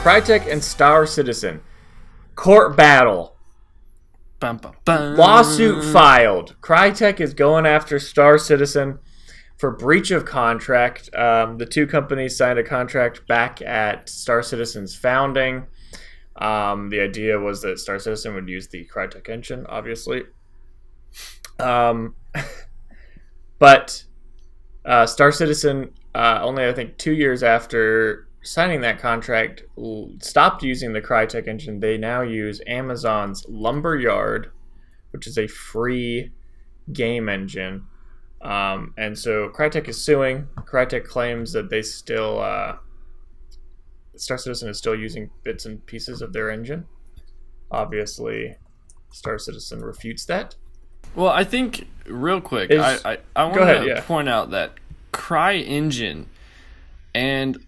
Crytek and Star Citizen. Court battle. Bum, bum, bum. Lawsuit filed. Crytek is going after Star Citizen for breach of contract. The two companies signed a contract back at Star Citizen's founding. The idea was that Star Citizen would use the Crytek engine, obviously. But Star Citizen, only I think 2 years after signing that contract, stopped using the Crytek engine. They now use Amazon's Lumberyard, which is a free game engine. And so Crytek is suing. Crytek claims that they still, Star Citizen is still using bits and pieces of their engine. Obviously, Star Citizen refutes that. Well, I think, real quick, I want to point out that Cryengine and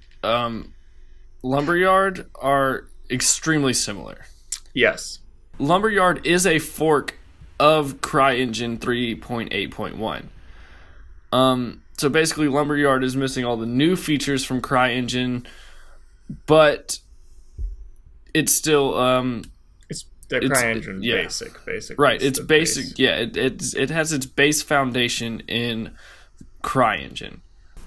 Lumberyard are extremely similar. Yes. Lumberyard is a fork of Cryengine 3.8.1. So basically, Lumberyard is missing all the new features from Cryengine, but it's still it's the Cryengine basic. Right, it's basic. Base. Yeah, it has its base foundation in Cryengine.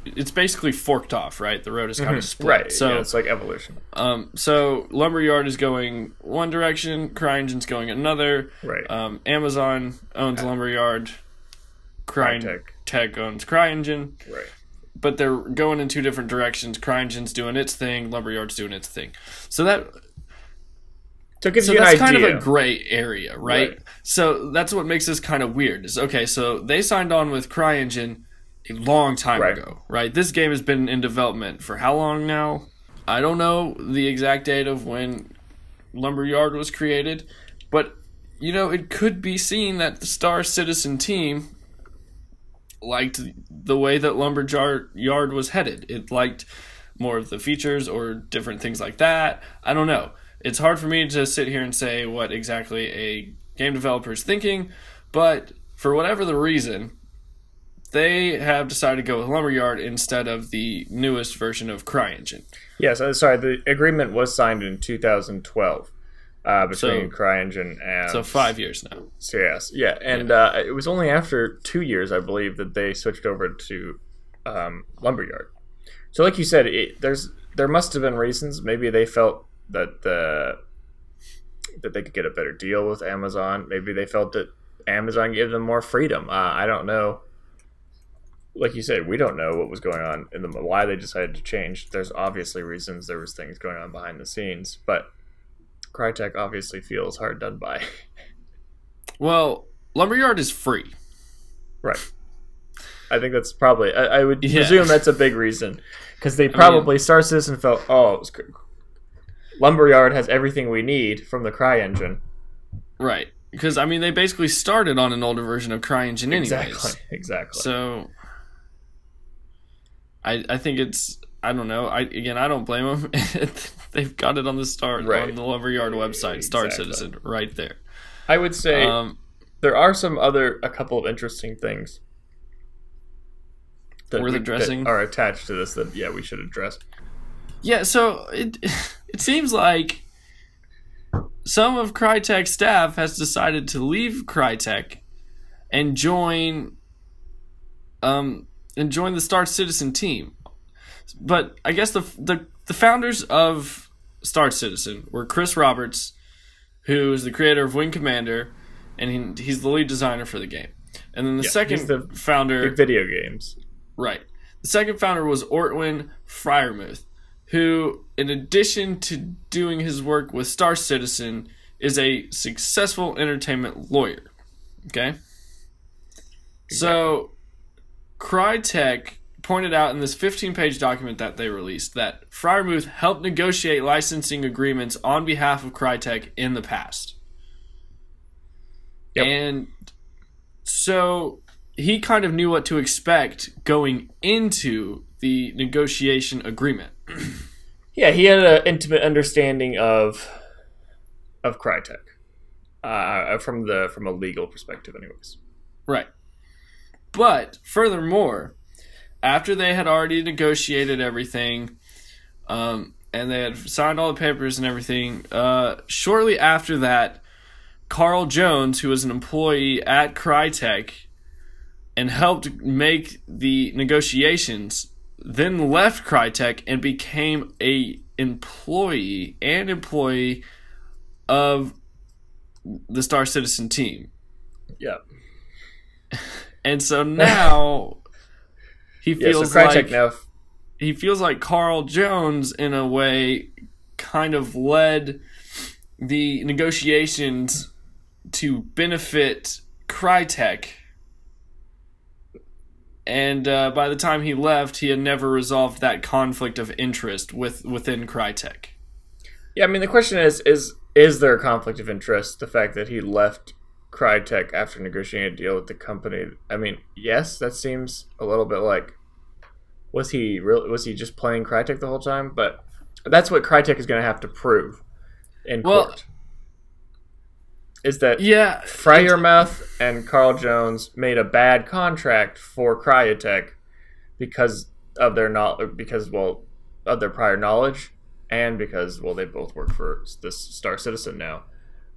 It's basically forked off, right? The road is kind of split. Right, so it's like evolution. So Lumberyard is going one direction, Cryengine's going another. Right. Amazon owns Lumberyard. Crytek owns Cryengine. Right. But they're going in two different directions. Cryengine's doing its thing, Lumberyard's doing its thing. So that's kind of a gray area, right? So that's what makes this kind of weird. Is okay, so they signed on with Cryengine a long time ago, right? This game has been in development for how long now? I don't know the exact date of when Lumberyard was created, but you know, it could be seen that the Star Citizen team liked the way that Lumberyard was headed. It liked more of the features or different things like that. I don't know. It's hard for me to sit here and say what exactly a game developer is thinking, but for whatever the reason, they have decided to go with Lumberyard instead of the newest version of Cryengine. Yes, sorry, the agreement was signed in 2012 between Cryengine and... So 5 years now. So yes, yeah, and it was only after 2 years, I believe, that they switched over to Lumberyard. So like you said, there must have been reasons. Maybe they felt that that they could get a better deal with Amazon. Maybe they felt that Amazon gave them more freedom. I don't know. Like you said, we don't know what was going on in why they decided to change. There's obviously reasons. There was things going on behind the scenes, but Crytek obviously feels hard done by. Well, Lumberyard is free. Right. I think that's probably... I would presume that's a big reason. Because they probably... Star Citizen felt, Lumberyard has everything we need from the Cryengine. Right. Because, I mean, they basically started on an older version of Cryengine anyways. Exactly. So, I think it's... I don't know. I don't blame them. They've got it on the on the Lumberyard website, Star Citizen, right there. I would say there are a couple of interesting things that that are attached to this that we should address. Yeah, so it seems like some of Crytek's staff has decided to leave Crytek and join the Star Citizen team. But I guess the founders of Star Citizen were Chris Roberts, who is the creator of Wing Commander, and he's the lead designer for the game. And then the second founder... video games. Right. The second founder was Ortwin Fryermuth, who, in addition to doing his work with Star Citizen, is a successful entertainment lawyer. Okay? Exactly. So, Crytek pointed out in this 15-page document that they released that Fryermuth helped negotiate licensing agreements on behalf of Crytek in the past. Yep. And so he kind of knew what to expect going into the negotiation agreement. Yeah, he had an intimate understanding of Crytek from a legal perspective, anyways. Right. But furthermore, after they had already negotiated everything, and they had signed all the papers and everything. Shortly after that, Carl Jones, who was an employee at Crytek and helped make the negotiations, then left Crytek and became a employee of the Star Citizen team. Yeah. And so now he feels he feels like Carl Jones, in a way, kind of led the negotiations to benefit Crytek. And by the time he left, he had never resolved that conflict of interest within Crytek. Yeah, I mean, the question is there a conflict of interest? The fact that he left Crytek after negotiating a deal with the company. I mean, yes, that seems a little bit like, was he just playing Crytek the whole time? But that's what Crytek is going to have to prove in court. Is that Freiermuth and Carl Jones made a bad contract for Crytek because of their of their prior knowledge, and because they both work for this Star Citizen now.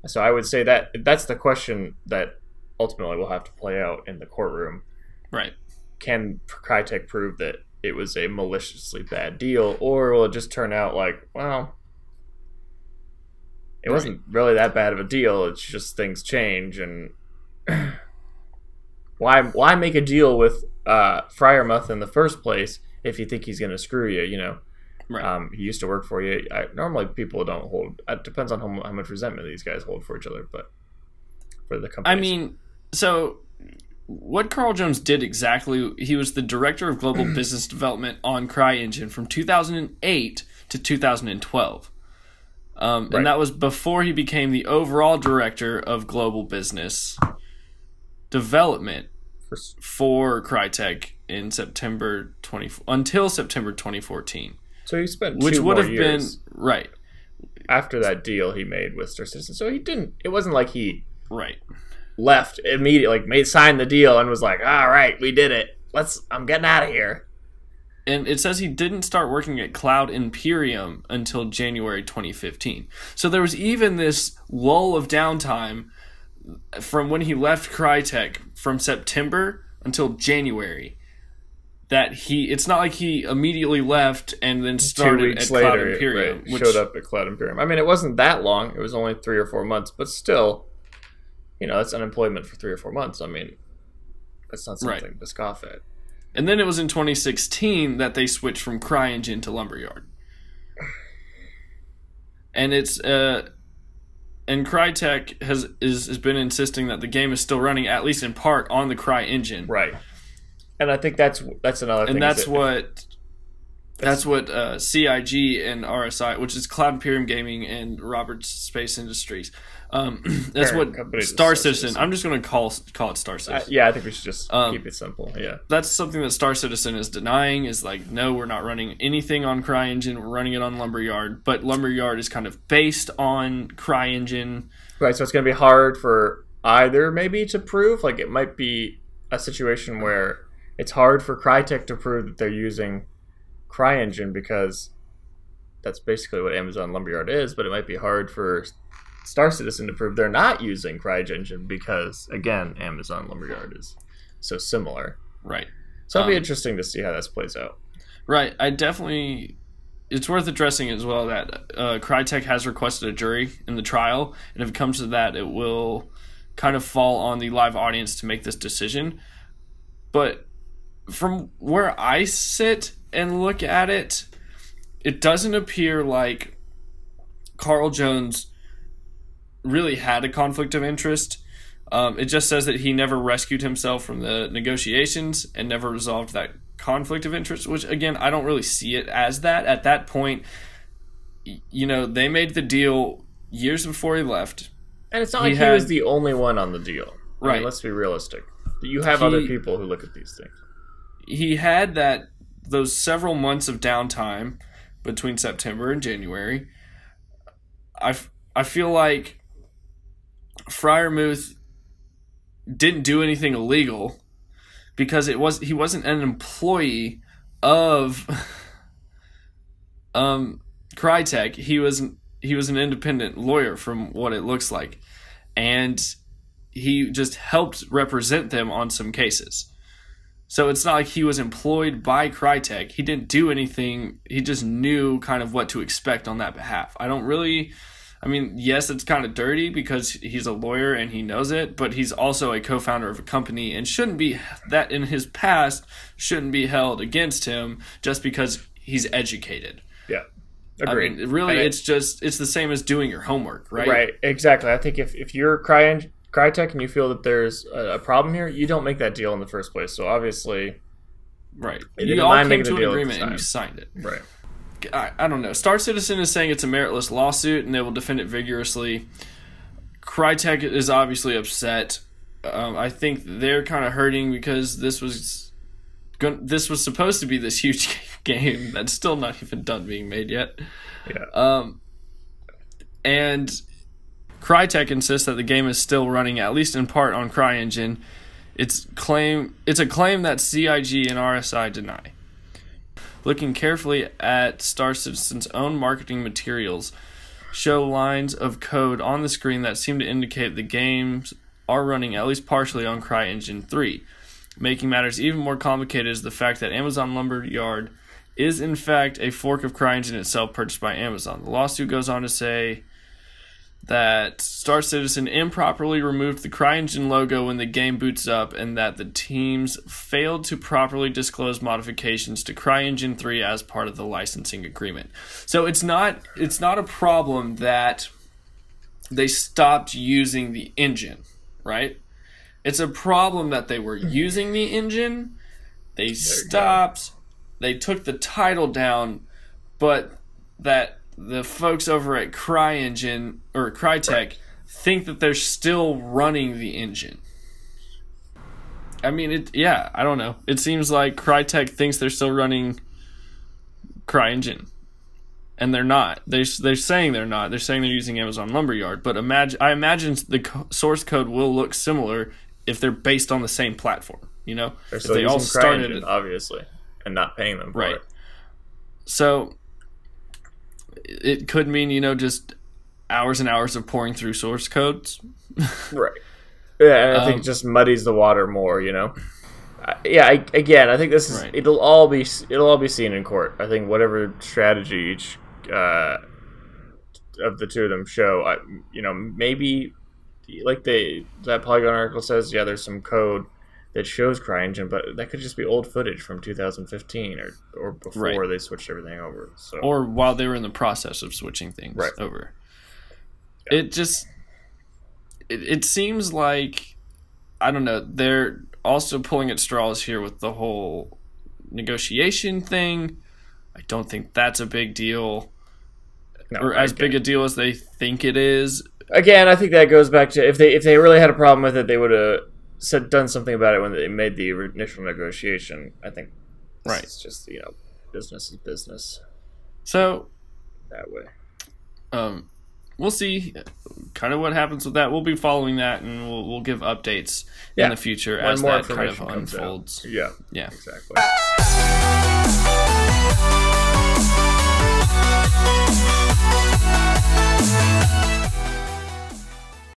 So I would say that that's the question that ultimately will have to play out in the courtroom. Right. Can Crytek prove that it was a maliciously bad deal, or will it just turn out like, well, it wasn't really that bad of a deal, it's just things change, and why make a deal with Freiermuth in the first place if you think he's going to screw you, you know? Right. He used to work for you. Normally people don't hold, it depends on how much resentment these guys hold for each other, but for the company. I mean, so what Carl Jones did exactly, he was the director of global business development on Cryengine from 2008 to 2012. And that was before he became the overall director of global business development for Crytek in until September 2014. So he spent which two would more have years been right after that deal he made with Star Citizen. So it wasn't like he left immediately, signed the deal and was like, all right, we did it. I'm getting out of here. And it says he didn't start working at Cloud Imperium until January 2015. So there was even this lull of downtime from when he left Crytek from September until January. It's not like he immediately left and then started at Cloud Imperium. Showed up at Cloud Imperium. I mean, it wasn't that long. It was only 3 or 4 months, but still, that's unemployment for 3 or 4 months. I mean, that's not something to scoff at. And then it was in 2016 that they switched from Cryengine to Lumberyard. And and Crytek has been insisting that the game is still running, at least in part, on the Cryengine. Right. And I think that's another thing. And that's what CIG and RSI, which is Cloud Imperium Gaming and Roberts Space Industries. That's what Star Citizen. I'm just going to call it Star Citizen. I think we should just keep it simple. Yeah, that's something that Star Citizen is denying. Is like, no, we're not running anything on Cryengine. We're running it on Lumberyard. But Lumberyard is kind of based on Cryengine. Right. So it's going to be hard for either maybe to prove. Like, it might be a situation where it's hard for Crytek to prove that they're using Cryengine because that's basically what Amazon Lumberyard is. But it might be hard for Star Citizen to prove they're not using Cryengine because, again, Amazon Lumberyard is so similar. Right. So it'll be interesting to see how this plays out. Right. It's worth addressing as well that Crytek has requested a jury in the trial, and if it comes to that, it will kind of fall on the live audience to make this decision. But from where I sit and look at it, it doesn't appear like Carl Jones really had a conflict of interest. It just says that he never rescued himself from the negotiations and never resolved that conflict of interest, which, again, I don't really see it as that. At that point, they made the deal years before he left. And it's not like he was the only one on the deal. Right. I mean, let's be realistic. You have other people who look at these things. He had those several months of downtime between September and January. I feel like Freiermuth didn't do anything illegal because he wasn't an employee of Crytek, he was an independent lawyer from what it looks like, and he just helped represent them on some cases. So it's not like he was employed by Crytek. He didn't do anything. He just knew kind of what to expect on that behalf. I mean, yes, it's kind of dirty because he's a lawyer and he knows it, but he's also a co-founder of a company and shouldn't be held against him just because he's educated. Yeah. Agreed. I mean, really, it's the same as doing your homework, right? Right, exactly. I think if you're Crytek and you feel that there's a problem here, you don't make that deal in the first place. So obviously, right, you all came to an agreement and you signed it. Right. I don't know. Star Citizen is saying it's a meritless lawsuit and they will defend it vigorously. Crytek is obviously upset. I think they're kind of hurting because this was supposed to be this huge game that's still not even done being made yet. Yeah. And Crytek insists that the game is still running, at least in part, on Cryengine. It's a claim that CIG and RSI deny. Looking carefully at Star Citizen's own marketing materials show lines of code on the screen that seem to indicate the games are running at least partially on Cryengine 3. Making matters even more complicated is the fact that Amazon Lumberyard is in fact a fork of Cryengine itself purchased by Amazon. The lawsuit goes on to say that Star Citizen improperly removed the Cryengine logo when the game boots up, and that the teams failed to properly disclose modifications to Cryengine 3 as part of the licensing agreement. So it's not a problem that they stopped using the engine, right? It's a problem that they were using the engine, they stopped, they took the title down, but that the folks over at Cryengine or Crytek think that they're still running the engine. I mean, I don't know. It seems like Crytek thinks they're still running Cryengine, and they're not. They're saying they're not. They're saying they're using Amazon Lumberyard, but I imagine the source code will look similar if they're based on the same platform. You know, they're still using Cryengine, obviously, and not paying them for it. So it could mean, just hours and hours of pouring through source codes. Right. Yeah, and I think it just muddies the water more, Again, I think this is it'll all be seen in court. I think whatever strategy each of the two of them show, maybe like that Polygon article says, there's some code that shows Cryengine, but that could just be old footage from 2015 or before they switched everything over. So. Or while they were in the process of switching things over. Yeah. It seems like, I don't know, they're also pulling at straws here with the whole negotiation thing. I don't think that's a big deal. Or as big a deal as they think it is. Again, I think that goes back to if they really had a problem with it, they would have done something about it when they made the initial negotiation. I think it's just, business is business. So that way. We'll see kind of what happens with that. We'll be following that, and we'll give updates in the future as that kind of unfolds. Yeah, exactly.